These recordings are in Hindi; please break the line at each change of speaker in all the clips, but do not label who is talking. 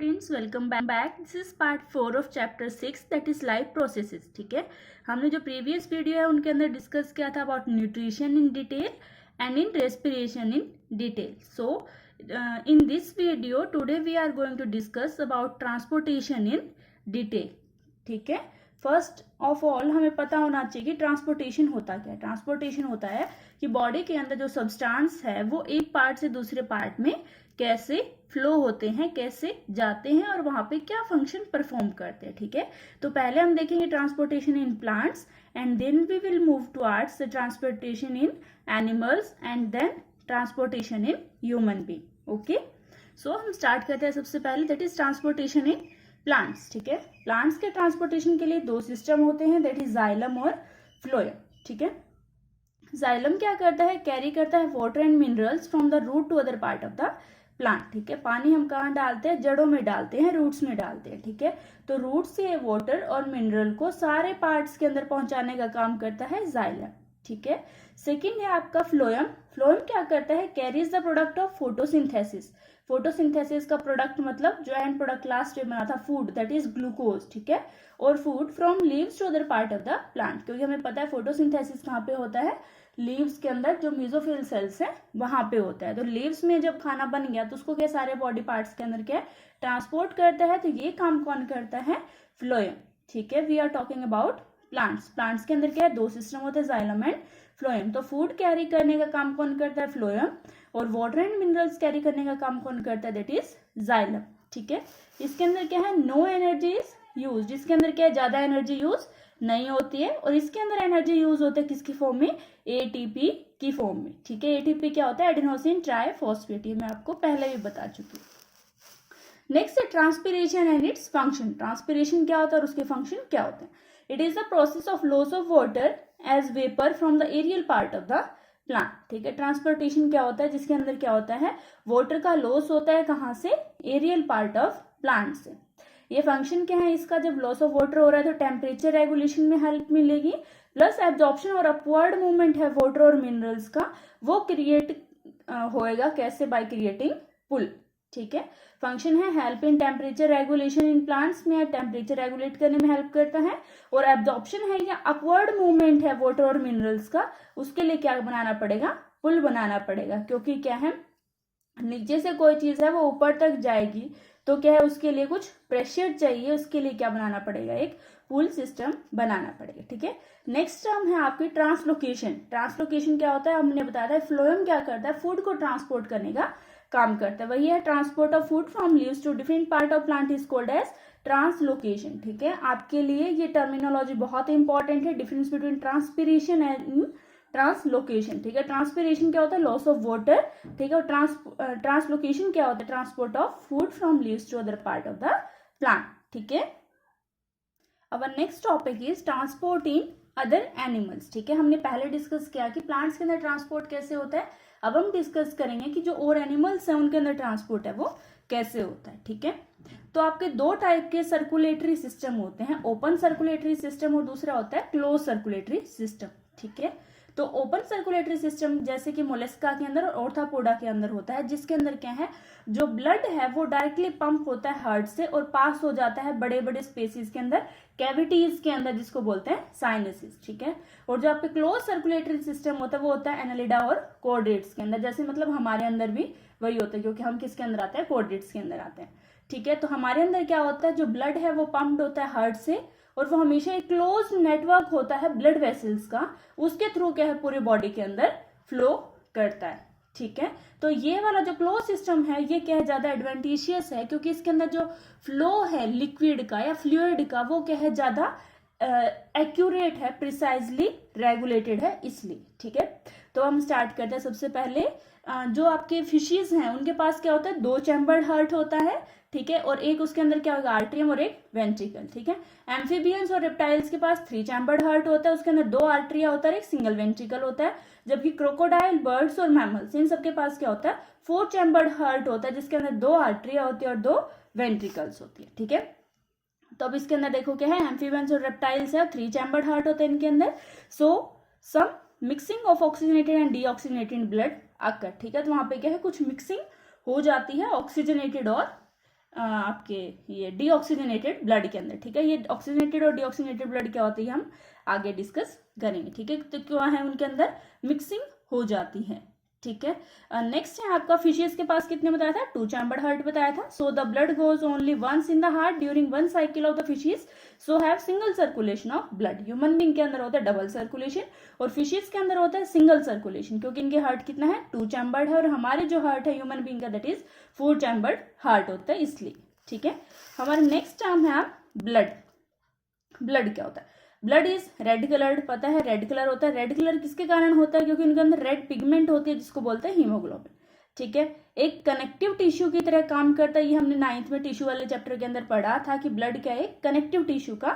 Students, welcome back. This is part 4 of chapter 6 that is life processes. ठीक है, हमने जो प्रीवियस वीडियो है उनके अंदर डिस्कस किया था about nutrition in detail and in respiration in detail. So in this video today we are going to discuss about transportation in detail. ठीक है, फर्स्ट ऑफ ऑल हमें पता होना चाहिए कि ट्रांसपोर्टेशन होता क्या है। ट्रांसपोर्टेशन होता है कि बॉडी के अंदर जो सब्सटेंस है वो एक पार्ट से दूसरे पार्ट में कैसे फ्लो होते हैं, कैसे जाते हैं और वहां पे क्या फंक्शन परफॉर्म करते हैं। ठीक है, तो पहले हम देखेंगे transportation in plants and then we will move towards the transportation in animals and then transportation in human being. Okay, so हम स्टार्ट करते हैं सबसे पहले, that is transportation in plants. ठीक है, प्लांट्स के ट्रांसपोर्टेशन के लिए दो सिस्टम होते हैं, दैट इज जाइलम और फ्लोएम। ठीक है, जाइलम क्या करता है, कैरी करता है water and minerals from the root to other part of the plant. ठीक है, पानी हम कहाँ डालते हैं, जड़ों में डालते हैं, रूट्स में डालते हैं। ठीक है, तो रूट से वाटर और मिनरल को सारे पार्ट्स के अंदर पहुंचाने का काम करता है जाइलम। ठीक है, सेकेंड है आपका फ्लोएम। फ्लोएम क्या करता है, carries the product of photosynthesis. Photosynthesis का प्रोडक्ट मतलब जो एंड प्रोडक्ट लास्ट में बना था फूड, दैट इज ग्लूकोज। ठीक है, और food from leaves to other part of the plant, क्योंकि हमें पता है फोटोसिंथेसिस कहाँ पे होता है, लीव्स के अंदर जो मेसोफिल सेल्स है वहां पे होता है। तो लीव्स में जब खाना बन गया तो उसको क्या सारे बॉडी पार्ट्स के अंदर क्या ट्रांसपोर्ट करता है, तो ये काम कौन करता है, फ्लोएम। ठीक है, we are talking about plants. Plants के अंदर क्या है, दो सिस्टम होते हैं, जाइलम एंड फ्लोएम। तो फूड कैरी करने का काम कौन करता है, फ्लोएम, और वाटर एंड मिनरल्स कैरी करने का काम कौन करता है, दैट इज जाइलम। ठीक है, इसके अंदर क्या है, नो एनर्जी इज यूज, जिसके अंदर क्या है ज्यादा एनर्जी यूज नहीं होती है, और इसके अंदर एनर्जी यूज होता है किसकी फॉर्म में, एटीपी की फॉर्म में। ठीक है, एटीपी क्या होता है, एडेनोसिन ट्राइफॉस्फेट, ये मैं आपको पहले भी बता चुकी हूँ। नेक्स्ट है transpiration and its function. Transpiration क्या होता है और उसके फंक्शन क्या होते हैं। It is the process of loss of water as vapour from the aerial part of the plant. ठीक है, ट्रांसपोर्टेशन क्या होता है, जिसके अंदर क्या होता है, वाटर का लॉस होता है कहाँ से, एरियल पार्ट ऑफ प्लांट से। ये फंक्शन क्या है इसका, जब लॉस ऑफ वाटर हो रहा है तो टेम्परेचर रेगुलेशन में हेल्प मिलेगी, प्लस एब्जॉर्प्शन और अपवर्ड मूवमेंट है वाटर और मिनरल्स का, वो क्रिएट होएगा कैसे, बाय क्रिएटिंग पुल। ठीक है, फंक्शन है help in temperature regulation in plants में, टेम्परेचर रेगुलेट करने में हेल्प करता है, और एब्जॉर्प्शन है या अपवर्ड मूवमेंट है वाटर और मिनरल्स का, उसके लिए क्या बनाना पड़ेगा, पुल बनाना पड़ेगा। क्योंकि क्या है, नीचे से कोई चीज है वो ऊपर तक जाएगी तो क्या है, उसके लिए कुछ प्रेशर चाहिए, उसके लिए क्या बनाना पड़ेगा, एक पुल सिस्टम बनाना पड़ेगा। ठीक है, नेक्स्ट टर्म है आपकी ट्रांसलोकेशन। ट्रांसलोकेशन क्या होता है, हमने बताया था फ्लोएम क्या करता है, फूड को ट्रांसपोर्ट करने का काम करता है, वही है transport of food from leaves to different part of plant is called as translocation. ठीक है, आपके लिए ये टर्मिनोलॉजी बहुत इंपॉर्टेंट है, difference between transpiration and translocation. ठीक है, ट्रांसपिरेशन क्या होता है, लॉस ऑफ वाटर। ठीक है, और ट्रांसलोकेशन क्या होता है, transport of food from leaves to other part of the plant. ठीक है, our next topic is transport in other animals. ठीक है, हमने पहले डिस्कस किया कि प्लांट्स के अंदर ट्रांसपोर्ट कैसे होता है, अब हम डिस्कस करेंगे कि जो और एनिमल्स हैं उनके अंदर ट्रांसपोर्ट है वो कैसे होता है। ठीक है, तो आपके दो टाइप के सर्कुलेटरी सिस्टम होते हैं, ओपन सर्कुलेटरी सिस्टम और दूसरा होता है क्लोज सर्कुलेटरी सिस्टम। ठीक है, तो ओपन सर्कुलेटरी सिस्टम जैसे कि मोलस्का के अंदर और ऑर्थोपोडा के अंदर होता है, जिसके अंदर क्या है, जो ब्लड है वो डायरेक्टली पंप होता है हार्ट से और पास हो जाता है बड़े बड़े स्पेसिस के अंदर, कैविटीज के अंदर, जिसको बोलते हैं साइनसिस। ठीक है, और जो आपके क्लोज सर्कुलेटरी सिस्टम होता है वो होता है एनालिडा और कोर्डेट्स के अंदर, जैसे मतलब हमारे अंदर भी वही होता है, क्योंकि हम किसके अंदर आते हैं, कोर्डेट्स के अंदर आते हैं। ठीक है, तो हमारे अंदर क्या होता है, जो ब्लड है वो पंप्ड होता है हार्ट से, और वो हमेशा एक क्लोज नेटवर्क होता है ब्लड वेसल्स का, उसके थ्रू क्या है पूरी बॉडी के अंदर फ्लो करता है। ठीक है, तो ये वाला जो क्लोज सिस्टम है ये क्या है, ज्यादा एडवांटेजियस है, क्योंकि इसके अंदर जो फ्लो है लिक्विड का या फ्लूइड का वो क्या है, ज्यादा एक्यूरेट है, प्रिसाइजली रेगुलेटेड है, इसलिए। ठीक है, तो हम स्टार्ट करते हैं। सबसे पहले जो आपके फिशेज हैं उनके पास क्या होता है, दो चैम्बर्ड हार्ट होता है। ठीक है, और एक उसके अंदर क्या होगा, आर्ट्रियम और एक वेंट्रिकल। ठीक है, एम्फीबियंस और रेप्टाइल्स के पास 3 चैम्बर्ड हार्ट होता है, उसके अंदर 2 आर्ट्रिया होता है, एक सिंगल वेंट्रिकल होता है। जबकि क्रोकोडाइल, बर्ड्स और मैमल्स, इन सबके पास क्या होता है, 4 चैम्बर्ड हार्ट होता है, जिसके अंदर 2 आर्ट्रिया होती है और 2 वेंट्रिकल्स होती है। ठीक है, तो अब इसके अंदर देखो क्या है, एम्फीबियंस और रेप्टाइल्स है, 3 चैम्बर्ड हार्ट होता है इनके अंदर। So some mixing of oxygenated and deoxygenated blood occur. ठीक है, तो वहां पे क्या है, कुछ मिक्सिंग हो जाती है ऑक्सीजनेटेड और आपके ये डीऑक्सीजनेटेड ब्लड के अंदर, ठीक है। ये ऑक्सीजनेटेड और डीऑक्सीजनेटेड ब्लड क्या होती है हम आगे डिस्कस करेंगे, ठीक है। तो क्या है, उनके अंदर मिक्सिंग हो जाती है, ठीक है। नेक्स्ट है आपका फिशेस के पास कितने बताया था, 2 चैम्बर्ड हार्ट बताया था। So the blood goes only once in the heart during one cycle of the fishes, so have single circulation of blood. Human being के अंदर होता है डबल सर्कुलेशन और फिशेस के अंदर होता है सिंगल सर्कुलेशन, क्योंकि इनके हार्ट कितना है, 2 चैम्बर्ड है, और हमारे जो हार्ट है ह्यूमन बींग का दैट इज 4 चैम्बर्ड हार्ट होता है, इसलिए, ठीक है। हमारा नेक्स्ट टर्म है ब्लड। ब्लड क्या होता है, ब्लड इज रेड कलर्ड, पता है रेड कलर होता है। रेड कलर किसके कारण होता है, क्योंकि उनके अंदर रेड पिगमेंट होती है जिसको बोलते हैं हीमोग्लोबिन, ठीक है। एक कनेक्टिव टिश्यू की तरह काम करता है, ये हमने 9th में टिश्यू वाले चैप्टर के अंदर पढ़ा था कि ब्लड क्या है, कनेक्टिव टिश्यू का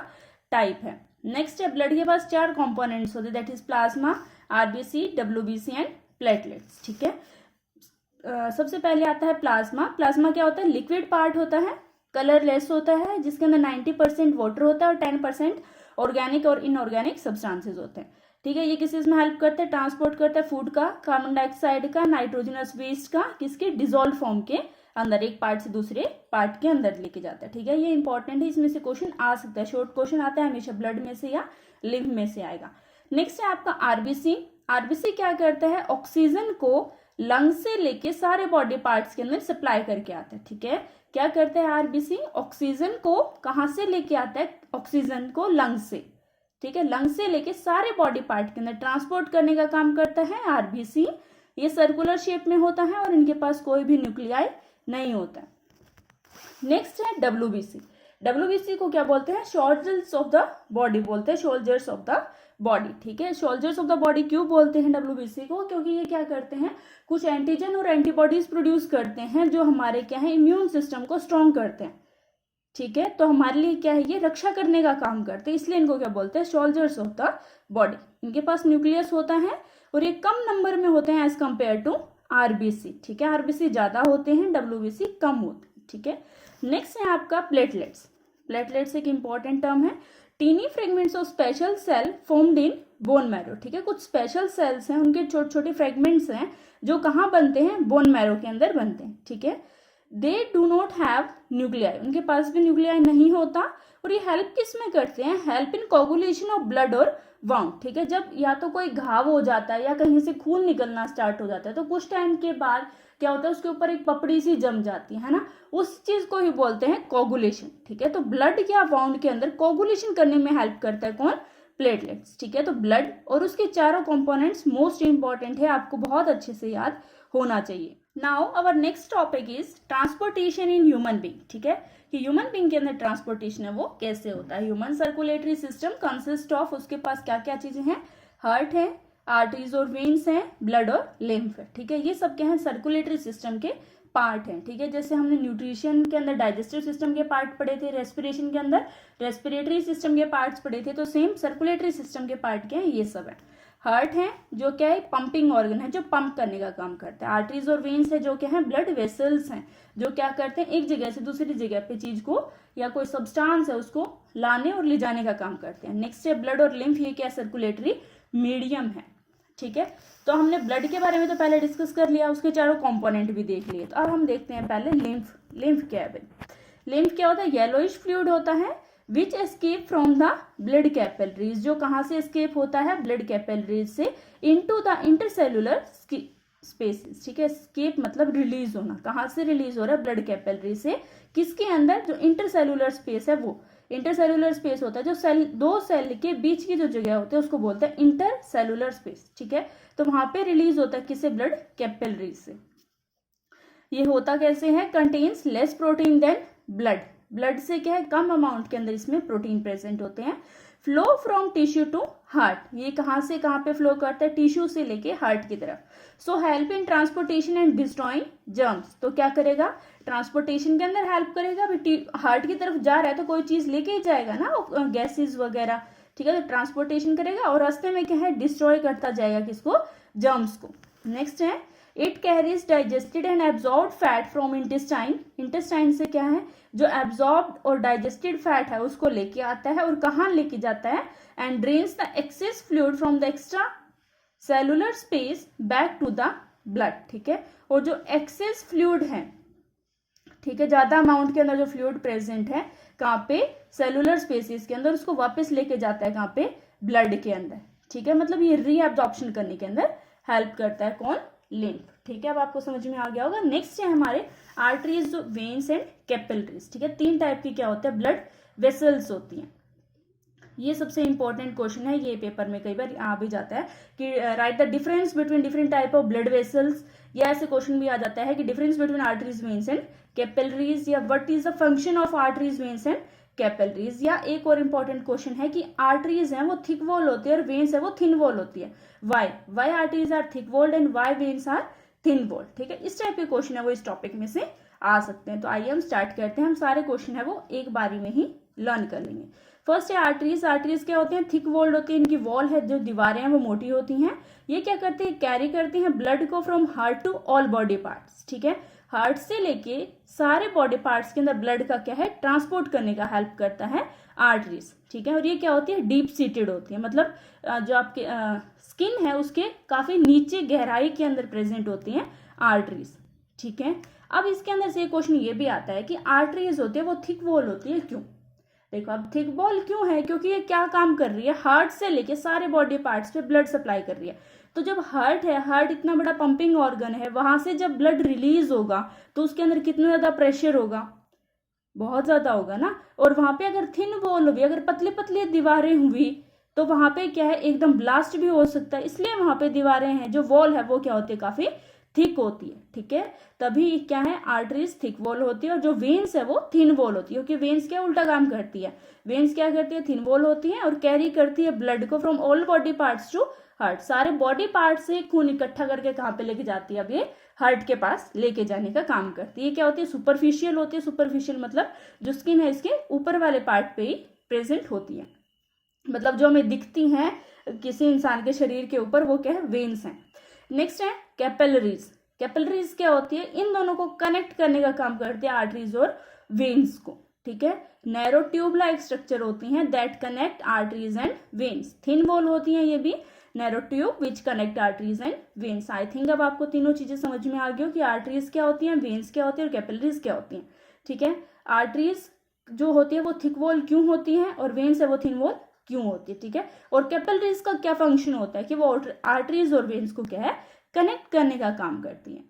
टाइप है। नेक्स्ट है ब्लड के पास 4 कंपोनेंट्स होते हैं, that is plasma, RBC, WBC and platelets, ठीक है। सबसे पहले आता है प्लाज्मा। प्लाज्मा क्या होता है, लिक्विड पार्ट होता है, कलरलेस होता है, जिसके अंदर 90% वाटर होता है और 10% ऑर्गेनिक और इनऑर्गेनिक सब्सटेंसेस होते हैं, ठीक है। ये किस चीज में हेल्प करते हैं, ट्रांसपोर्ट करता है फूड का, कार्बन डाइऑक्साइड का, नाइट्रोजनस वेस्ट का, किसके, डिजोल्व फॉर्म के अंदर, एक पार्ट से दूसरे पार्ट के अंदर लेके जाता है, ठीक है। ये इंपॉर्टेंट है, इसमें से क्वेश्चन आ सकता है, शॉर्ट क्वेश्चन आता है हमेशा ब्लड में से या लिव में से आएगा। नेक्स्ट है आपका आरबीसी। आरबीसी क्या करता है, ऑक्सीजन को लंग से लेके सारे बॉडी पार्ट्स के अंदर सप्लाई करके आता है, ठीक है। क्या करता है आरबीसी, ऑक्सीजन को कहां से लेके आता है, ऑक्सीजन को लंग से, ठीक है, लंग से लेके सारे बॉडी पार्ट के अंदर ट्रांसपोर्ट करने का काम करता है आरबीसी। ये सर्कुलर शेप में होता है और इनके पास कोई भी न्यूक्लियाई नहीं होता है। नेक्स्ट है डब्ल्यूबीसी। डब्ल्यूबीसी को क्या बोलते हैं, सोल्जर्स ऑफ द बॉडी बोलते हैं, सोल्जर्स ऑफ द बॉडी, ठीक है। सोल्जर्स ऑफ द बॉडी क्यों बोलते हैं डब्ल्यूबीसी को, क्योंकि ये क्या करते हैं, कुछ एंटीजन और एंटीबॉडीज प्रोड्यूस करते हैं जो हमारे क्या है, इम्यून सिस्टम को स्ट्रॉन्ग करते हैं, ठीक है। तो हमारे लिए क्या है, ये रक्षा करने का काम करते हैं, इसलिए इनको क्या बोलते हैं, सोल्जर्स ऑफ द बॉडी। इनके पास न्यूक्लियस होता है और ये कम नंबर में होते हैं एज कंपेयर टू आरबीसी, ठीक है। आरबीसी ज्यादा होते हैं, डब्ल्यूबीसी कम होते हैं, ठीक है। नेक्स्ट है आपका प्लेटलेट्स। प्लेटलेट्स एक इंपॉर्टेंट टर्म है, tiny fragments of special cell formed in bone marrow, ठीक है। कुछ स्पेशल सेल्स हैं, उनके छोटे छोटे फ्रेगमेंट्स हैं जो कहाँ बनते हैं, बोन मैरो के अंदर बनते हैं, ठीक है। They do not have nuclei, उनके पास भी न्यूक्लियाई नहीं होता, और ये हेल्प किस में करते हैं, help in coagulation of blood और वाउंड, ठीक है। जब या तो कोई घाव हो जाता है या कहीं से खून निकलना स्टार्ट हो जाता है, तो कुछ टाइम के बाद क्या होता है, उसके ऊपर एक पपड़ी सी जम जाती है ना, उस चीज को ही बोलते हैं कोगुलेशन, ठीक है। तो ब्लड या वाउंड के अंदर कोगुलेशन करने में हेल्प करता है कौन, प्लेटलेट्स, ठीक है। तो ब्लड और उसके चारों कंपोनेंट्स मोस्ट इंपॉर्टेंट है, आपको बहुत अच्छे से याद होना चाहिए। Now our next topic is transportation in human being, ठीक है, कि ह्यूमन बींग के अंदर ट्रांसपोर्टेशन है वो कैसे होता है। Human circulatory system consist of, उसके पास क्या क्या चीजें हैं, हार्ट है, आर्टरीज और वेन्स हैं, ब्लड और लिम्फ है, ठीक है। ये सब क्या है, सर्कुलेटरी सिस्टम के पार्ट हैं, ठीक है। जैसे हमने न्यूट्रिशन के अंदर डाइजेस्टिव सिस्टम के पार्ट पढ़े थे, रेस्पिरेशन के अंदर रेस्पिरेटरी सिस्टम के पार्ट्स पढ़े थे, तो सेम सर्कुलेटरी सिस्टम के पार्ट क्या है, ये सब है। हार्ट है जो क्या है, पंपिंग ऑर्गन है, जो पंप करने का काम करता है। आर्टरीज और वेन्स है जो क्या है, ब्लड वेसल्स हैं, जो क्या करते हैं, एक जगह से दूसरी जगह पे चीज को या कोई सब्सटेंस है उसको लाने और ले जाने का काम करते हैं। नेक्स्ट है ब्लड और लिम्फ, ये क्या सर्कुलेटरी मीडियम है, ठीक है। तो हमने ब्लड के बारे में तो पहले डिस्कस कर लिया, उसके चारों कंपोनेंट भी देख लिए। तो अब हम देखते हैं पहले लिम्फ। लिम्फ क्या है, लिम्फ क्या होता है, येलोइश फ्लूइड होता है which escape from the blood capillaries, जो कहाँ से एस्केप होता है, ब्लड कैपिलरीज से इनटू द इंटरसेलुलर स्पेसेस, ठीक है। एस्केप मतलब रिलीज होना, कहाँ से रिलीज हो रहा है, ब्लड कैपिलरी से, किसके अंदर, जो इंटरसेलुलर स्पेस है, वो इंटरसेलुलर स्पेस होता है जो सेल, दो सेल के बीच की जो जगह होती है उसको बोलते हैं इंटरसेलुलर स्पेस, ठीक है। तो वहां पे रिलीज होता है किससे, ब्लड कैपिलरी से। ये होता कैसे है, contains less protein than blood, blood से क्या है, कम अमाउंट के अंदर इसमें प्रोटीन प्रेजेंट होते हैं। Flow from tissue to heart, ये कहाँ से कहाँ पे फ्लो करता है, टिश्यू से लेके हार्ट की तरफ। So help in transportation and destroying germs, तो क्या करेगा, ट्रांसपोर्टेशन के अंदर हेल्प करेगा, हार्ट की तरफ जा रहा है तो कोई चीज लेके ही जाएगा ना, गैसेस वगैरह, ठीक है। तो ट्रांसपोर्टेशन करेगा और रास्ते में क्या है, डिस्ट्रॉय करता जाएगा किसको, जर्म्स को। नेक्स्ट है it carries digested and absorb fat from intestine, intestine से क्या है, जो एब्जॉर्ब और डाइजेस्टेड फैट है उसको लेके आता है, और कहाँ लेके जाता है, and drains the excess fluid from the extracellular space back to the blood, ठीक है। और जो एक्सेस फ्लूइड है, ठीक है, ज़्यादा अमाउंट के अंदर जो फ्लूइड प्रेजेंट है कहाँ पे, सेलुलर स्पेसिस के अंदर, उसको वापस लेके जाता है कहाँ पे, ब्लड के अंदर। ठीक है, मतलब ये रीअब्जॉर्प्शन करने के अंदर हेल्प करता है कौन, लिम्फ। ठीक है, अब आपको समझ में आ गया होगा। नेक्स्ट है हमारे आर्टरीज, वेन्स एंड कैपिलरीज। ठीक है, 3 टाइप की क्या होता है, ब्लड वेसल्स होती हैं। ये सबसे इंपॉर्टेंट क्वेश्चन है, ये पेपर में कई बार आ भी जाता है कि write the difference between different type of blood vessels, या ऐसे क्वेश्चन भी आ जाता है कि difference between arteries, veins and capillaries, या what is the function of arteries, veins and capillaries. या एक और इंपॉर्टेंट क्वेश्चन है कि आर्टरीज हैं वो थिक वॉल होती है और वेन्स है वो थिन वॉल होती है। Why arteries are thick walled and why veins are thin walled. ठीक है, इस टाइप के क्वेश्चन है वो इस टॉपिक में से आ सकते हैं। तो आइए हम स्टार्ट करते हैं, हम सारे क्वेश्चन है वो एक बारी में ही लर्न कर लेंगे। फर्स्ट है आर्टरीज। आर्टरीज क्या होते हैं, थिक वॉल्ड होती है, इनकी वॉल है, जो दीवारें हैं वो मोटी होती हैं। ये क्या करते हैं, कैरी करती हैं ब्लड को from heart to all body parts. ठीक है, हार्ट से लेके सारे बॉडी पार्ट्स के अंदर ब्लड का क्या है, ट्रांसपोर्ट करने का हेल्प करता है आर्टरीज। ठीक है, और ये क्या होती है, डीप सीटेड होती है, मतलब जो आपके स्किन है उसके काफी नीचे गहराई के अंदर प्रेजेंट होती हैं आर्टरीज। ठीक है, अब इसके अंदर से एक क्वेश्चन ये भी आता है कि आर्टरीज होती है वो थिक वॉल होती है, क्यों। देखो अब थिक वॉल क्यों है, क्योंकि ये क्या काम कर रही है, हार्ट से लेके सारे बॉडी पार्ट्स पे ब्लड सप्लाई कर रही है। तो जब हार्ट है, हार्ट इतना बड़ा पंपिंग ऑर्गन है, वहां से जब ब्लड रिलीज होगा तो उसके अंदर कितना ज्यादा प्रेशर होगा, बहुत ज्यादा होगा ना। और वहां पे अगर थिन वॉल हुई, अगर पतले पतले दीवारें हुई, तो वहां पे क्या है, एकदम ब्लास्ट भी हो सकता है। इसलिए वहां पे दीवारें हैं, जो वॉल है वो क्या होती है, काफी थिक होती है। ठीक है, तभी क्या है, आर्टरीज थिक वॉल होती है, और जो वेन्स है वो थिन वॉल होती है, क्योंकि वेन्स क्या उल्टा काम करती है। वेन्स क्या करती है, थिन वॉल होती है और कैरी करती है ब्लड को from all body parts to heart. सारे बॉडी पार्ट से खून इकट्ठा करके कहाँ पे लेके जाती है, अब ये हार्ट के पास लेके जाने का काम करती है। ये क्या होती है, सुपरफिशियल होती है। सुपरफिशियल मतलब जो स्किन है इसके ऊपर वाले पार्ट पे ही प्रेजेंट होती है, मतलब जो हमें दिखती हैं किसी इंसान के शरीर के ऊपर, वो क्या है, वेन्स हैं। नेक्स्ट है कैपिलरीज। कैपिलरीज क्या होती है, इन दोनों को कनेक्ट करने का काम करती है आर्टरीज और वेन्स को। ठीक है, नैरो ट्यूब लाइक स्ट्रक्चर होती हैं that connect arteries and veins. Thin wall होती हैं ये भी, narrow tube which connect arteries and veins. I think अब आपको तीनों चीजें समझ में आ गई हो कि आर्टरीज क्या होती हैं, वेन्स क्या होती है और कैपिलरीज क्या होती हैं। ठीक है, आर्टरीज जो होती है वो थिक वॉल क्यों होती है और वेन्स है वो थिन वॉल क्यों होती है। ठीक है, और कैपिलरीज का क्या फंक्शन होता है कि वो आर्टरीज और वेन्स को क्या है, कनेक्ट करने का काम करती है।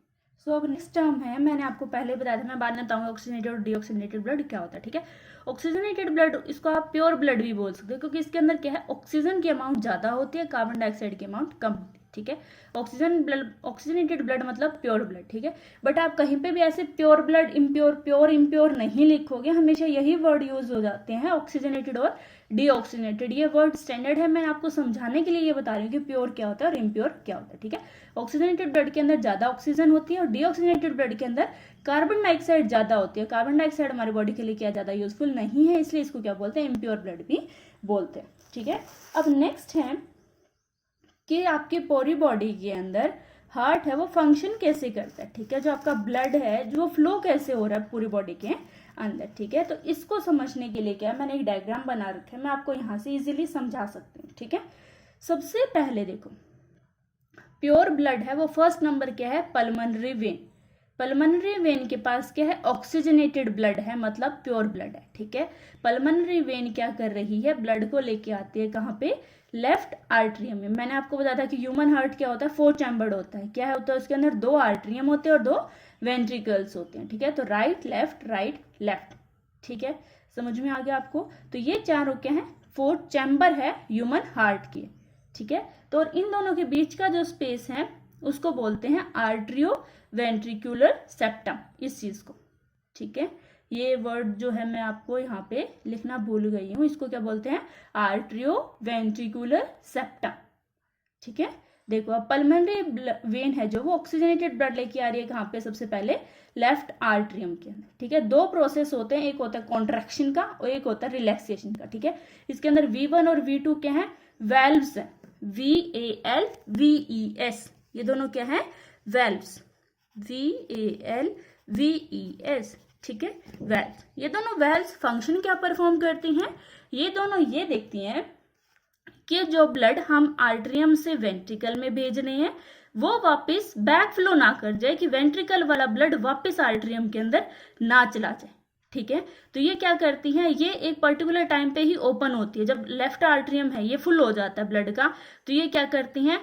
सो अब नेक्स्ट टर्म है, मैंने आपको पहले बताया था, मैं बाद में बताऊंगा ऑक्सीजनेटेड और डीऑक्सीजनेटेड ब्लड क्या होता है। ठीक है, ऑक्सीजनेटेड ब्लड, इसको आप प्योर ब्लड भी बोल सकते हो, क्योंकि इसके अंदर क्या है, ऑक्सीजन की अमाउंट ज्यादा होती है, कार्बन डाइऑक्साइड की अमाउंट कम होती है। ठीक है, ऑक्सीजनेटेड ब्लड मतलब प्योर ब्लड। ठीक है, बट आप कहीं पे भी ऐसे pure blood, impure, pure impure नहीं लिखोगे, हमेशा यही वर्ड यूज हो जाते हैं, ऑक्सीजनेटेड और डीऑक्सीजनेटेड। ये वर्ड स्टैंडर्ड है, मैं आपको समझाने के लिए ये बता रही हूँ कि प्योर क्या होता है और इम्प्योर क्या होता है। ठीक है, ऑक्सीजनेटेड ब्लड के अंदर ज्यादा ऑक्सीजन होती है और डीऑक्सीजनेटेड ब्लड के अंदर कार्बन डाइऑक्साइड ज्यादा होती है। कार्बन डाइऑक्साइड हमारी बॉडी के लिए क्या ज्यादा यूजफुल नहीं है, इसलिए इसको क्या बोलते हैं, इम्प्योर ब्लड भी बोलते हैं। ठीक है, अब नेक्स्ट है कि आपकी पूरी बॉडी के अंदर हार्ट है वो फंक्शन कैसे करता है। ठीक है, जो आपका ब्लड है जो फ्लो कैसे हो रहा है पूरी बॉडी के अंदर। ठीक है, तो इसको समझने के लिए क्या है, मैंने एक डायग्राम बना रखा है, मैं आपको यहाँ से इजीली समझा सकती हूँ। ठीक है, सबसे पहले देखो, प्योर ब्लड है वो फर्स्ट नंबर क्या है, पल्मोनरी वेन। पल्मोनरी वेन के पास क्या है, ऑक्सीजनेटेड ब्लड है, मतलब प्योर ब्लड है। ठीक है, पल्मोनरी वेन क्या कर रही है, ब्लड को लेके आती है कहाँ पे, लेफ्ट आर्ट्रियम में। मैंने आपको बताया था कि ह्यूमन हार्ट क्या होता है, 4 चैम्बर्ड होता है। क्या होता है, उसके अंदर 2 आर्ट्रियम होते हैं और 2 वेंट्रिकल्स होते हैं। ठीक है, तो राइट लेफ्ट राइट लेफ्ट। ठीक है, समझ में आ गया आपको। तो ये चारों क्या है, 4 चैम्बर है ह्यूमन हार्ट के। ठीक है, तो इन दोनों के बीच का जो स्पेस है उसको बोलते हैं आर्ट्रियो वेंट्रिकुलर सेप्टम, इस चीज को। ठीक है, ये वर्ड जो है मैं आपको यहाँ पे लिखना भूल गई हूँ, इसको क्या बोलते हैं, आर्ट्रियो वेंट्रिकुलर सेप्टम। ठीक है, देखो अब पल्मोनरी वेन है जो वो ऑक्सीजनेटेड ब्लड लेके आ रही है कहाँ पे, सबसे पहले लेफ्ट आर्ट्रियम के अंदर। ठीक है, 2 प्रोसेस होते हैं, एक होता है कॉन्ट्रैक्शन का और एक होता है रिलैक्सेशन का। ठीक है, इसके अंदर V1 और V2 क्या है, वेल्व्स है, VALVES, ये दोनों क्या है, वेल्व्स, VALVES। ठीक है, वेल्व्स, ये दोनों वेल्व्स फंक्शन क्या परफॉर्म करती हैं, ये दोनों ये देखती हैं कि जो ब्लड हम आर्ट्रियम से वेंट्रिकल में भेज रहे हैं वो वापस बैक फ्लो ना कर जाए, कि वेंट्रिकल वाला ब्लड वापस आर्टरियम के अंदर ना चला जाए, ठीक है। तो ये क्या करती हैं, ये एक पर्टिकुलर टाइम पे ही ओपन होती है। जब लेफ्ट आर्टरियम है ये फुल हो जाता है ब्लड का, तो ये क्या करती हैं,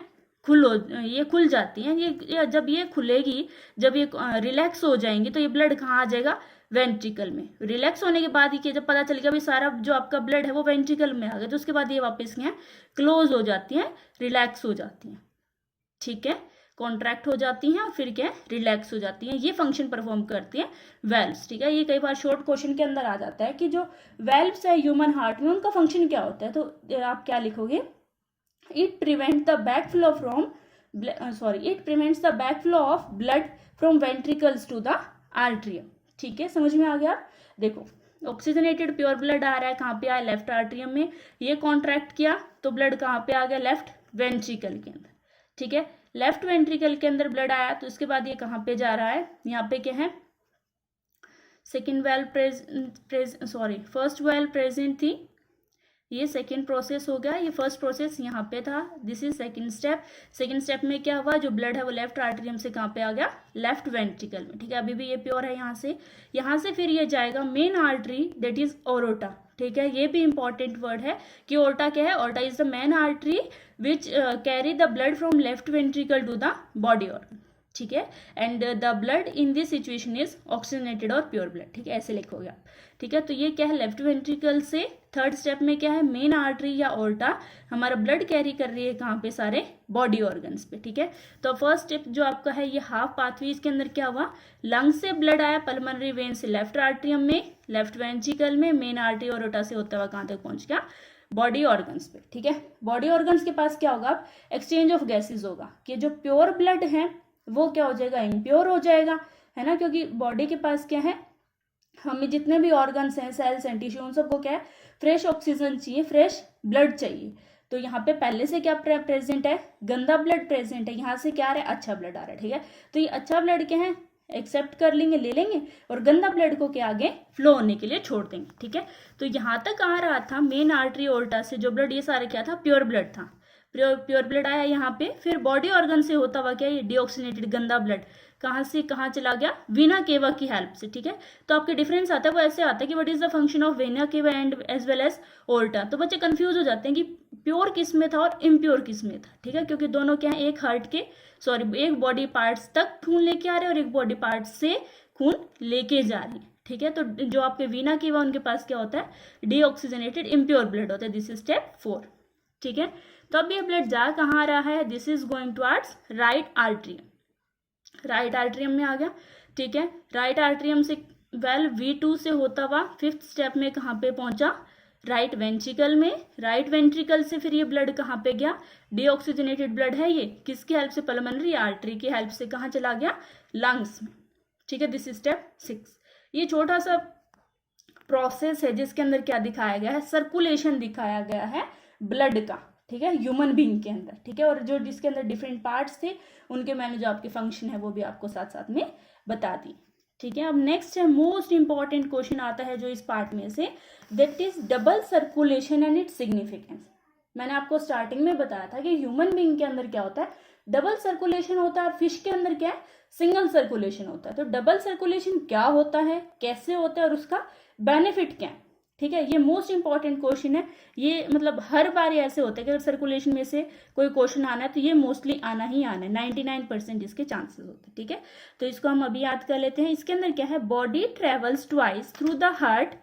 ये खुल जाती हैं। ये जब ये खुलेगी, जब ये रिलैक्स हो जाएंगी, तो ये ब्लड कहाँ आ जाएगा, वेंट्रिकल में। रिलैक्स होने के बाद ही जब पता चलेगा भी सारा जो आपका ब्लड है वो वेंट्रिकल में आ गया, तो उसके बाद ये वापस क्या क्लोज हो जाती हैं, रिलैक्स हो जाती हैं, ठीक है। कॉन्ट्रैक्ट हो जाती हैं और फिर क्या रिलैक्स हो जाती हैं। ये फंक्शन परफॉर्म करती हैं वेल्व्स, ठीक है। ये कई बार शॉर्ट क्वेश्चन के अंदर आ जाता है कि जो वेल्व्स है ह्यूमन हार्ट में, उनका फंक्शन क्या होता है। तो आप क्या लिखोगे, it prevents the backflow of blood from ventricles to the atrium, ठीक है। समझ में आ गया। देखो ऑक्सीजनेटेड प्योर ब्लड आ रहा है, कहाँ पे आया, लेफ्ट आर्टरियम में। ये कॉन्ट्रैक्ट किया तो ब्लड कहाँ पे आ गया, लेफ्ट वेंट्रिकल के अंदर, ठीक है। लेफ्ट वेंट्रिकल के अंदर ब्लड आया, तो इसके बाद ये कहाँ पे जा रहा है, यहाँ पे क्या है, फर्स्ट वेल प्रेजेंट थी, ये सेकेंड प्रोसेस हो गया। ये फर्स्ट प्रोसेस यहाँ पे था, this is second step. Second step में क्या हुआ, जो ब्लड है वो लेफ्ट आर्टरियम से कहाँ पे आ गया, लेफ्ट वेंट्रिकल में, ठीक है। अभी भी ये प्योर है यहाँ से फिर ये जाएगा मेन आर्टरी, दैट इज ओरोटा, ठीक है। ये भी इंपॉर्टेंट वर्ड है कि ओर्टा क्या है, aorta is the main artery which carry the blood from left ventricle to the body organ, ठीक है। And the blood in this situation is oxygenated और प्योर ब्लड, ठीक है, ऐसे लिखोगे आप, ठीक है। तो ये क्या है, लेफ्ट वेंट्रिकल से थर्ड स्टेप में क्या है, मेन आर्टरी या ओर्टा हमारा ब्लड कैरी कर रही है कहाँ पे, सारे बॉडी ऑर्गन्स पे, ठीक है। तो फर्स्ट स्टेप जो आपका है ये हाफ पाथवे, इसके अंदर क्या हुआ, लंग्स से ब्लड आया पल्मोनरी वेन से लेफ्ट आर्टरियम में, लेफ्ट वेंट्रिकल में, मेन आर्टरी और ओर्टा से होता हुआ कहाँ तक पहुंच गया, बॉडी ऑर्गन्स पे, ठीक है। बॉडी ऑर्गन्स के पास क्या होगा, एक्सचेंज ऑफ गैसेज होगा, कि जो प्योर ब्लड है वो क्या हो जाएगा, इम्प्योर हो जाएगा, है ना। क्योंकि बॉडी के पास क्या है, हमें जितने भी ऑर्गन्स हैं, सेल्स एंड टिश्यू, उन सबको क्या है, फ्रेश ऑक्सीजन चाहिए, फ्रेश ब्लड चाहिए। तो यहाँ पे पहले से क्या प्रेजेंट है, गंदा ब्लड प्रेजेंट है, यहाँ से क्या आ रहा है, अच्छा ब्लड आ रहा है, ठीक है। तो ये अच्छा ब्लड क्या है, एक्सेप्ट कर लेंगे, ले लेंगे, और गंदा ब्लड को क्या आगे फ्लो होने के लिए छोड़ देंगे, ठीक है। तो यहाँ तक आ रहा था मेन आर्टरी ओर्टा से जो ब्लड, ये सारे क्या था, प्योर ब्लड था, प्योर ब्लड आया यहाँ पे। फिर बॉडी ऑर्गन से होता हुआ क्या, ये डीऑक्सीनेटेड गंदा ब्लड कहाँ से कहाँ चला गया, वीना केवा की हेल्प से, ठीक है। तो आपके डिफरेंस आता है वो ऐसे आता है कि what is the function of vena cava and as well as aorta. तो बच्चे कंफ्यूज हो जाते हैं कि प्योर किस में था और इम्प्योर किस में था, ठीक है। क्योंकि दोनों क्या है, एक बॉडी पार्ट्स तक खून लेके आ रहे हैं और एक बॉडी पार्ट से खून लेके जा रही है, ठीक है। तो जो आपके वीना केवा उनके पास क्या होता है, डीऑक्सीजनेटेड इम्प्योर ब्लड होता है, दिस इज स्टेप 4, ठीक है। तो अब ये ब्लड जा कहाँ आ रहा है, this is going towards right atrium, right atrium में आ गया, ठीक है। राइट आर्टरियम से V2 से होता हुआ फिफ्थ स्टेप में कहाँ पे पहुंचा, राइट वेंट्रिकल में। राइट वेंट्रिकल से फिर ये ब्लड कहाँ पे गया, डीऑक्सीजनेटेड ब्लड है ये, किसकी हेल्प से, पल्मोनरी आर्टरी की हेल्प से कहाँ चला गया, लंग्स में, ठीक है। This is step 6। ये छोटा सा प्रोसेस है जिसके अंदर क्या दिखाया गया है, सर्कुलेशन दिखाया गया है ब्लड का, ठीक है, ह्यूमन बीइंग के अंदर, ठीक है। और जो जिसके अंदर डिफरेंट पार्ट्स थे उनके मैंने जो आपके फंक्शन है वो भी आपको साथ साथ में बता दी, ठीक है। अब नेक्स्ट है मोस्ट इंपॉर्टेंट क्वेश्चन आता है जो इस पार्ट में से, that is double circulation and its significance. मैंने आपको स्टार्टिंग में बताया था कि ह्यूमन बीइंग के अंदर क्या होता है, डबल सर्कुलेशन होता है, और फिश के अंदर क्या है, सिंगल सर्कुलेशन होता है। तो डबल सर्कुलेशन क्या होता है, कैसे होता है, और उसका बेनिफिट क्या है, ठीक है। ये मोस्ट इंपॉर्टेंट क्वेश्चन है। ये मतलब हर बार ऐसे होता है कि अगर सर्कुलेशन में से कोई क्वेश्चन आना है तो ये मोस्टली आना ही आना है, 99% इसके चांसेस होते हैं, ठीक है। तो इसको हम अभी याद कर लेते हैं। इसके अंदर क्या है, body travels twice through the heart,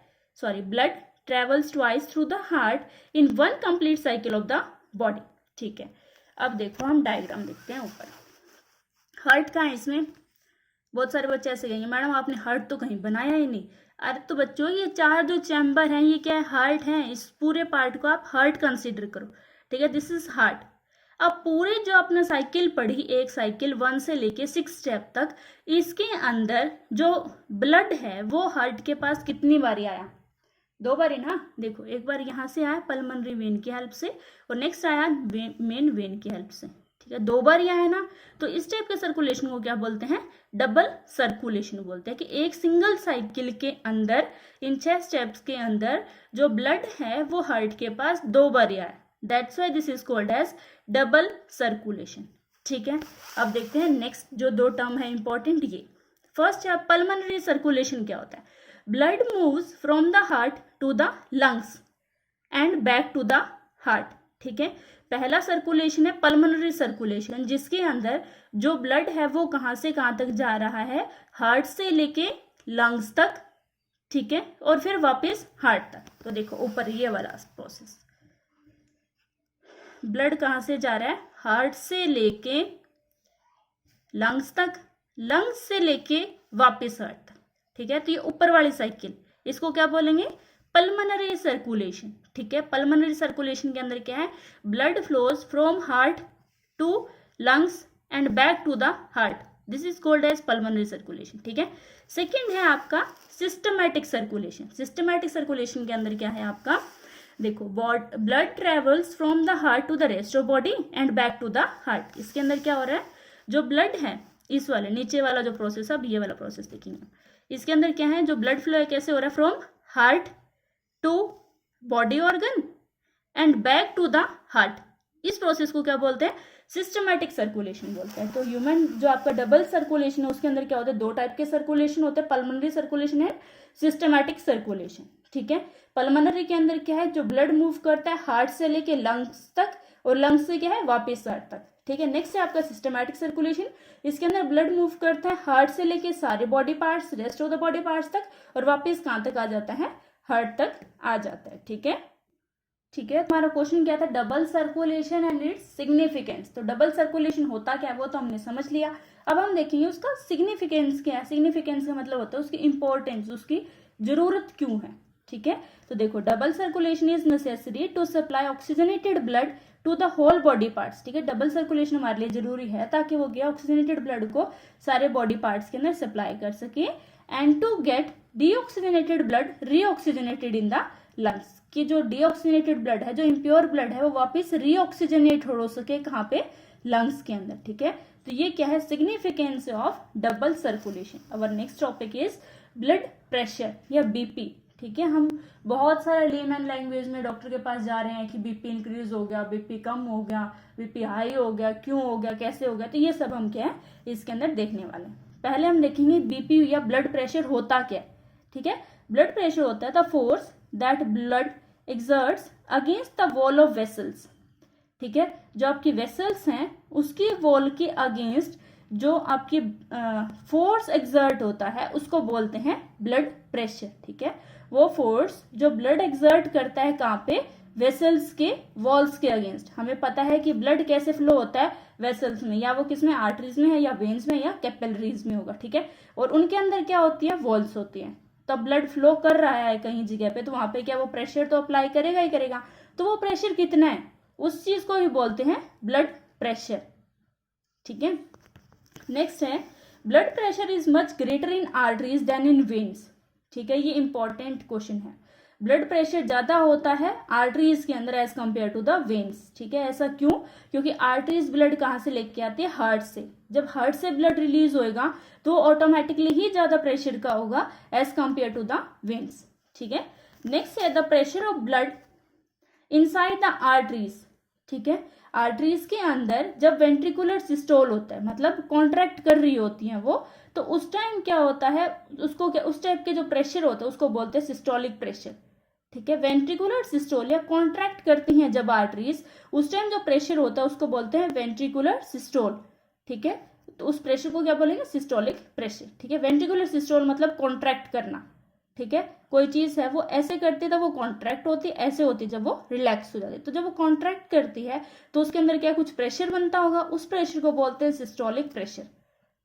blood travels twice through the heart in one complete cycle of the body, ठीक है। अब देखो हम डायग्राम देखते हैं ऊपर, हार्ट का है इसमें। बहुत सारे बच्चे ऐसे कहेंगे मैडम आपने हार्ट तो कहीं बनाया ही नहीं। अरे तो बच्चों ये 4 जो चैम्बर हैं ये क्या है, हार्ट हैं। इस पूरे पार्ट को आप हार्ट कंसीडर करो, ठीक है, दिस इज हार्ट। अब पूरे जो आपने साइकिल पढ़ी, एक साइकिल 1 से लेके 6 स्टेप तक, इसके अंदर जो ब्लड है वो हार्ट के पास कितनी बारी आया, 2 बारी ना। देखो एक बार यहाँ से आया पल्मोनरी वेन की हेल्प से, और नेक्स्ट आया मेन वेन की हेल्प से, ठीक है, 2 बार आया है ना। तो इस टाइप के सर्कुलेशन को क्या बोलते हैं, डबल सर्कुलेशन बोलते हैं। कि एक सिंगल साइकिल के अंदर, इन 6 स्टेप्स के अंदर जो ब्लड है वो हार्ट के पास 2 बार आया, that's why this is called as double circulation, ठीक है, अब देखते हैं नेक्स्ट जो 2 टर्म है इंपॉर्टेंट ये। फर्स्ट है पल्मोनरी सर्कुलेशन क्या होता है। Blood moves from the heart to the lungs and back to the heart. ठीक है, पहला सर्कुलेशन है पल्मोनरी सर्कुलेशन, जिसके अंदर जो ब्लड है वो कहाँ से कहाँ तक जा रहा है, हार्ट से लेके लंग्स तक। ठीक है, और फिर वापस हार्ट तक। तो देखो ऊपर ये वाला प्रोसेस, ब्लड कहाँ से जा रहा है, हार्ट से लेके लंग्स तक, लंग्स से लेके वापस हार्ट तक। ठीक है, तो ये ऊपर वाली साइकिल, इसको क्या बोलेंगे, पल्मोनरी सर्कुलेशन। ठीक है, पल्मोनरी सर्कुलेशन के अंदर क्या है, blood flows from heart to lungs and back to the heart, this is called as pulmonary circulation. ठीक है, सेकेंड है आपका सिस्टमैटिक सर्कुलेशन। सिस्टमैटिक सर्कुलेशन के अंदर क्या है आपका, देखो blood travels from the heart to the rest of body and back to the heart. इसके अंदर क्या हो रहा है, जो ब्लड है इस वाले नीचे वाला जो प्रोसेस, अब ये वाला प्रोसेस देखेंगे, इसके अंदर क्या है, जो ब्लड फ्लो है कैसे हो रहा है, from heart to body organ and back to the heart. इस प्रोसेस को क्या बोलते हैं, सिस्टमैटिक सर्कुलेशन बोलते हैं। तो ह्यूमन जो आपका डबल सर्कुलेशन है उसके अंदर क्या होता है, 2 टाइप के सर्कुलेशन होते हैं, पल्मोनरी सर्कुलेशन है, सिस्टमैटिक सर्कुलेशन। ठीक है, पल्मोनरी के अंदर क्या है, जो ब्लड मूव करता है हार्ट से लेके लंग्स तक, और लंग्स से क्या है वापस हार्ट तक। ठीक है, नेक्स्ट है आपका सिस्टमैटिक सर्कुलेशन, इसके अंदर ब्लड मूव करता है हार्ट से लेके सारे body parts, rest of the body parts तक, और वापस कहाँ तक आ जाता है, हार्ट तक आ जाता है। ठीक है, ठीक है, तुम्हारा क्वेश्चन क्या था, double circulation and its significance. तो डबल सर्कुलेशन होता क्या है वो तो हमने समझ लिया, अब हम देखेंगे उसका सिग्निफिकेंस क्या है। सिग्निफिकेंस का मतलब होता है उसकी इंपॉर्टेंस, उसकी जरूरत क्यों है। ठीक है, तो देखो double circulation is necessary to supply oxygenated blood to the whole body parts. ठीक है, डबल सर्कुलेशन हमारे लिए जरूरी है ताकि वो क्या ऑक्सीजनेटेड ब्लड को सारे बॉडी पार्ट्स के अंदर सप्लाई कर सके, and to get deoxygenated blood reoxygenated in the lungs, कि जो डीऑक्सीजनेटेड ब्लड है, जो इम्प्योर ब्लड है, वो वापस रीऑक्सीजनेट हो सके कहाँ पे, लंग्स के अंदर। ठीक है, तो ये क्या है, significance of double circulation. Our next topic is blood pressure या बीपी। ठीक है, हम बहुत सारे लेमैन लैंग्वेज में डॉक्टर के पास जा रहे हैं कि बीपी इंक्रीज हो गया, बीपी कम हो गया, बीपी हाई हो गया, क्यों हो गया, कैसे हो गया, तो ये सब हम क्या है इसके अंदर देखने वाले हैं। पहले हम देखेंगे बीपी या ब्लड प्रेशर होता क्या है। ठीक है, ब्लड प्रेशर होता है the force that blood exerts against the wall of vessels. ठीक है, जो आपकी वेसल्स हैं उसकी वॉल के अगेंस्ट जो आपकी फोर्स एक्सर्ट होता है उसको बोलते हैं ब्लड प्रेशर। ठीक है, वो फोर्स जो ब्लड एक्सर्ट करता है कहाँ पे, वेसल्स के वॉल्स के अगेंस्ट। हमें पता है कि ब्लड कैसे फ्लो होता है वेसल्स में, या वो किसमें, आर्टरीज में है, या वेन्स में, या कैपिलरीज में होगा। ठीक है, और उनके अंदर क्या होती है, वॉल्स होती है। तो ब्लड फ्लो कर रहा है कहीं जगह पे, तो वहां पे क्या वो प्रेशर तो अप्लाई करेगा ही करेगा। तो वो प्रेशर कितना है, उस चीज को ही बोलते हैं ब्लड प्रेशर। ठीक है, नेक्स्ट है blood pressure is much greater in arteries than in veins. ठीक है, ये इंपॉर्टेंट क्वेश्चन है, ब्लड प्रेशर ज्यादा होता है आर्टरीज के अंदर as compare to the veins. ठीक है, ऐसा क्यों, क्योंकि आर्टरीज ब्लड कहाँ से लेके आती है, हार्ट से। जब हार्ट से ब्लड रिलीज होएगा तो ऑटोमेटिकली ही ज्यादा प्रेशर का होगा as compare to the veins. ठीक है, नेक्स्ट है the pressure of blood inside the arteries. ठीक है, आर्टरीज के अंदर जब वेंट्रिकुलर सिस्टोल होता है, मतलब कॉन्ट्रैक्ट कर रही होती हैं वो, तो उस टाइम क्या होता है, उसको क्या, उस टाइप के जो प्रेशर होता है उसको बोलते हैं सिस्टोलिक प्रेशर। ठीक है, वेंट्रिकुलर सिस्टोल या कॉन्ट्रैक्ट करती हैं जब आर्टरीज, उस टाइम जो प्रेशर होता है उसको बोलते हैं वेंट्रिकुलर सिस्टोल। ठीक है, तो उस प्रेशर को क्या बोलेंगे, सिस्टोलिक प्रेशर। ठीक है, वेंट्रिकुलर सिस्टोल मतलब कॉन्ट्रैक्ट करना। ठीक है, कोई चीज है वो ऐसे करती है तो वो कॉन्ट्रैक्ट होती है, ऐसे होती है जब वो रिलैक्स हो जाती है। तो जब वो कॉन्ट्रैक्ट करती है तो उसके अंदर क्या कुछ प्रेशर बनता होगा, उस प्रेशर को बोलते हैं सिस्टोलिक प्रेशर।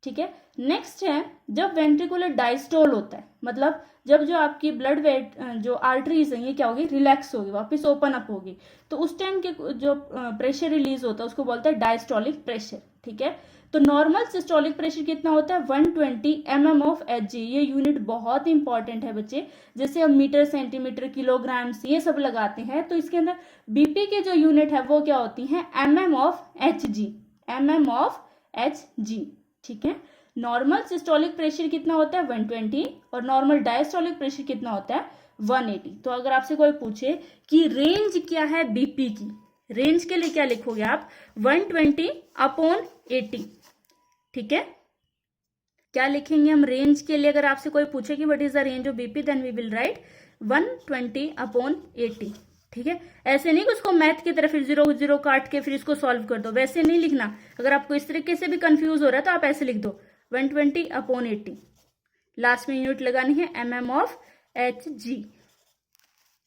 ठीक है, नेक्स्ट है जब वेंट्रिकुलर डायस्टोल होता है, मतलब जब जो आपकी ब्लड वेट जो आर्टरीज है ये क्या होगी, रिलैक्स होगी, वापस ओपन अप होगी, तो उस टाइम के जो प्रेशर रिलीज होता है उसको बोलते हैं डायस्टोलिक प्रेशर। ठीक है, तो नॉर्मल सिस्टोलिक प्रेशर कितना होता है, 120 mm ऑफ Hg। ये यूनिट बहुत इंपॉर्टेंट है बच्चे, जैसे हम मीटर, सेंटीमीटर, किलोग्राम्स ये सब लगाते हैं, तो इसके अंदर बीपी के जो यूनिट है वो क्या होती है, mm of Hg, mm of Hg। ठीक है, नॉर्मल सिस्टोलिक प्रेशर कितना होता है 120 और नॉर्मल डायस्टोलिक प्रेशर कितना होता है 180। तो अगर आपसे कोई पूछे कि रेंज क्या है बीपी की, रेंज के लिए क्या लिखोगे आप, 120/80, ठीक है। क्या लिखेंगे हम रेंज के लिए, अगर आपसे कोई पूछे कि what is the range of BP, then we will write 120/80, ठीक है। ऐसे नहीं कि उसको मैथ की तरफ फिर 0 0 काट के फिर इसको सॉल्व कर दो, वैसे नहीं लिखना। अगर आपको इस तरीके से भी कंफ्यूज हो रहा है तो आप ऐसे लिख दो 120/80, लास्ट में यूनिट लगानी है mm of Hg,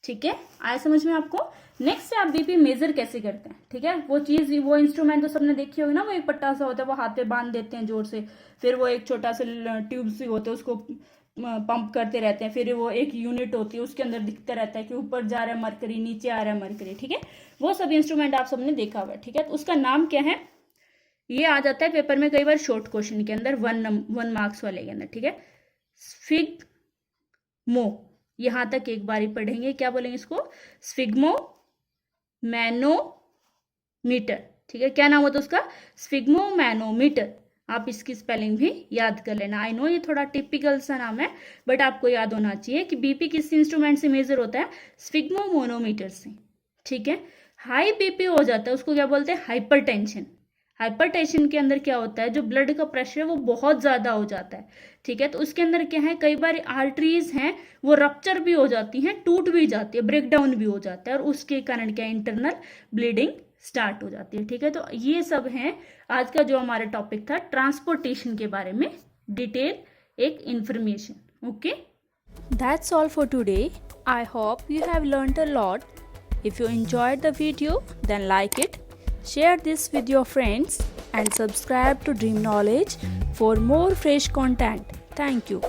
ठीक है। आया समझ में आपको। नेक्स्ट आप बीपी मेजर कैसे करते हैं, ठीक है। वो चीज, वो इंस्ट्रूमेंट तो सबने देखी होगी ना, वो एक पट्टा सा होता है, वो हाथ पे बांध देते हैं जोर से, फिर वो एक छोटा सा ट्यूब से होता है, उसको पंप करते रहते हैं, फिर वो एक यूनिट होती है, उसके अंदर दिखता रहता है कि ऊपर जा रहा है मरकरी, नीचे आ रहा है मरकरी, ठीक है। वो सब इंस्ट्रूमेंट आप सबने देखा हुआ है, ठीक है। तो उसका नाम क्या है, ये आ जाता है पेपर में कई बार शॉर्ट क्वेश्चन के अंदर, 1 मार्क्स वाले के अंदर, ठीक है। स्फिग्मो, यहां तक एक बार ही पढ़ेंगे, क्या बोलेंगे इसको, स्फिग्मो मैनोमीटर, ठीक है। क्या नाम होता है उसका, स्फिग्मो मैनोमीटर। आप इसकी स्पेलिंग भी याद कर लेना। आई नो ये थोड़ा टिपिकल सा नाम है, बट आपको याद होना चाहिए कि बीपी किस इंस्ट्रूमेंट से मेजर होता है, स्फिग्मो मैनोमीटर से, ठीक है। हाई बीपी हो जाता है उसको क्या बोलते हैं, हाइपरटेंशन। हाइपरटेंशन के अंदर क्या होता है, जो ब्लड का प्रेशर है वो बहुत ज्यादा हो जाता है, ठीक है। तो उसके अंदर क्या है, कई बार आर्टरीज हैं वो रप्चर भी हो जाती हैं, टूट भी जाती है, ब्रेक डाउन भी हो जाता है, और उसके कारण क्या, इंटरनल ब्लीडिंग स्टार्ट हो जाती है, ठीक है। तो ये सब है आज का जो हमारा टॉपिक था, ट्रांसपोर्टेशन के बारे में डिटेल एक information, okay.
That's all for today. I hope you have learned a lot. If you enjoyed the video, then like it, share this with your friends, and subscribe to Dream Knowledge for more fresh content. Thank you.